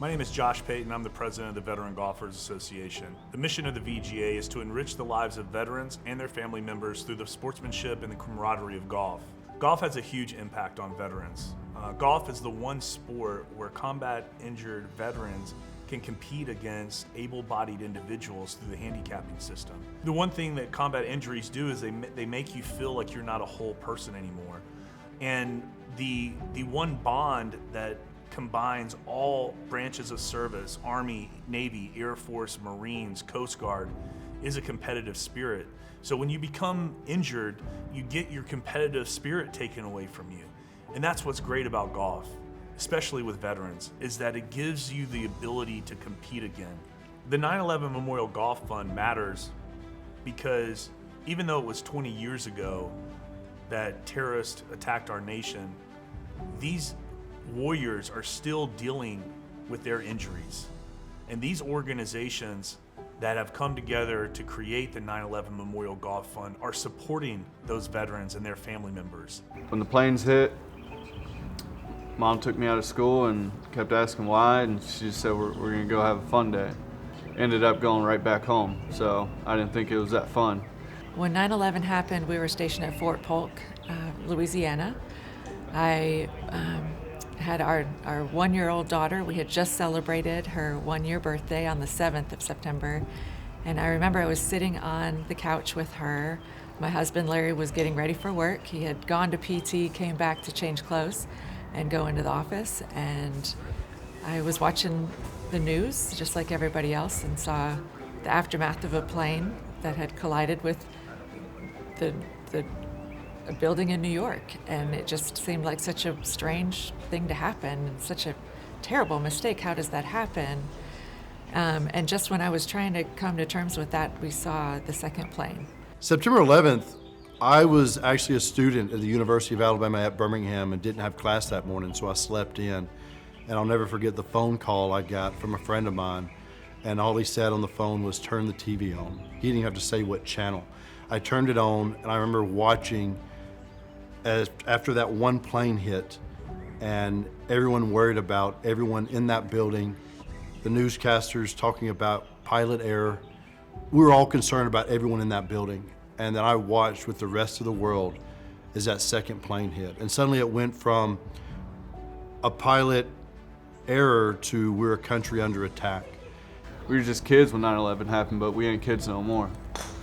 My name is Josh Payton. I'm the president of the Veteran Golfers Association. The mission of the VGA is to enrich the lives of veterans and their family members through the sportsmanship and the camaraderie of golf. Golf has a huge impact on veterans. Golf is the one sport where combat injured veterans can compete against able-bodied individuals through the handicapping system. The one thing that combat injuries do is they make you feel like you're not a whole person anymore. And the one bond that combines all branches of service, Army, Navy, Air Force, Marines, Coast Guard, is a competitive spirit. So when you become injured, you get your competitive spirit taken away from you. And that's what's great about golf, especially with veterans, is that it gives you the ability to compete again. The 9/11 Memorial Golf Fund matters because even though it was 20 years ago that terrorists attacked our nation, these warriors are still dealing with their injuries. And these organizations that have come together to create the 9/11 Memorial Golf Fund are supporting those veterans and their family members. When the planes hit, Mom took me out of school and kept asking why, and she just said we're gonna go have a fun day. Ended up going right back home, so I didn't think it was that fun. When 9/11 happened, we were stationed at Fort Polk, Louisiana. I had our one-year-old daughter. We had just celebrated her one-year birthday on the 7th of September. And I remember I was sitting on the couch with her. My husband, Larry, was getting ready for work. He had gone to PT, came back to change clothes and go into the office. And I was watching the news, just like everybody else, and saw the aftermath of a plane that had collided with a building in New York, and it just seemed like such a strange thing to happen and such a terrible mistake. How does that happen? And just when I was trying to come to terms with that, we saw the second plane. September 11th, I was actually a student at the University of Alabama at Birmingham and didn't have class that morning, so I slept in. And I'll never forget the phone call I got from a friend of mine, and all he said on the phone was, "Turn the TV on." He didn't even have to say what channel. I turned it on, and I remember watching after that one plane hit, and everyone worried about everyone in that building, the newscasters talking about pilot error. We were all concerned about everyone in that building. And then I watched with the rest of the world as that second plane hit. And suddenly it went from a pilot error to we're a country under attack. We were just kids when 9/11 happened, but we ain't kids no more.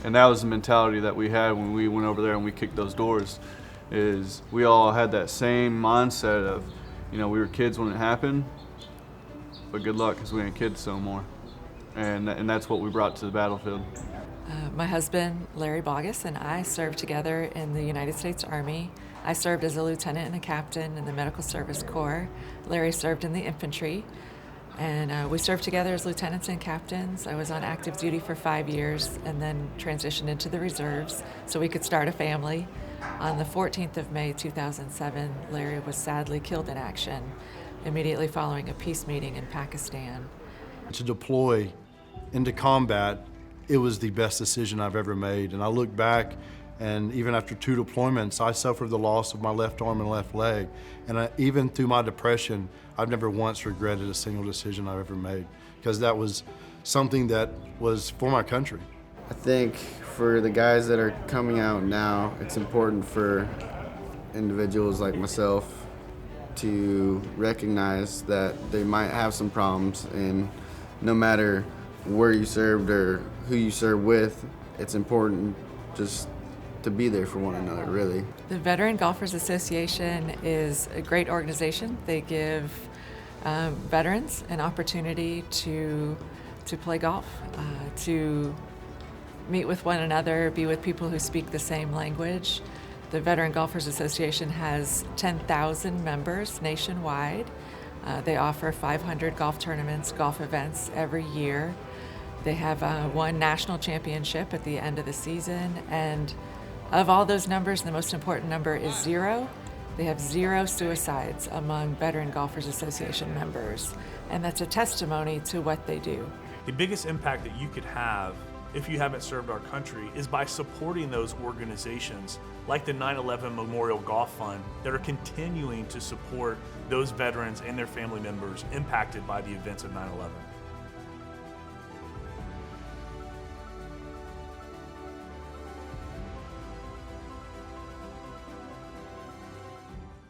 And that was the mentality that we had when we went over there and we kicked those doors. Is we all had that same mindset of, we were kids when it happened, but good luck because we ain't kids no more. And that's what we brought to the battlefield. My husband, Larry Bogus, and I served together in the United States Army. I served as a lieutenant and a captain in the Medical Service Corps. Larry served in the infantry. And we served together as lieutenants and captains. I was on active duty for 5 years and then transitioned into the reserves so we could start a family. On the 14th of May, 2007, Larry was sadly killed in action, immediately following a peace meeting in Pakistan. To deploy into combat, it was the best decision I've ever made. And I look back, and even after 2 deployments, I suffered the loss of my left arm and left leg. And even through my depression, I've never once regretted a single decision I've ever made, because that was something that was for my country. I think for the guys that are coming out now, it's important for individuals like myself to recognize that they might have some problems, and no matter where you served or who you served with, it's important just to be there for one another, really. The Veteran Golfers Association is a great organization. They give veterans an opportunity to play golf, to meet with one another, be with people who speak the same language. The Veteran Golfers Association has 10,000 members nationwide. They offer 500 golf tournaments, golf events every year. They have one national championship at the end of the season, and of all those numbers, the most important number is 0. They have 0 suicides among Veteran Golfers Association members, and that's a testimony to what they do. The biggest impact that you could have if you haven't served our country is by supporting those organizations like the 9/11 Memorial Golf Fund that are continuing to support those veterans and their family members impacted by the events of 9/11.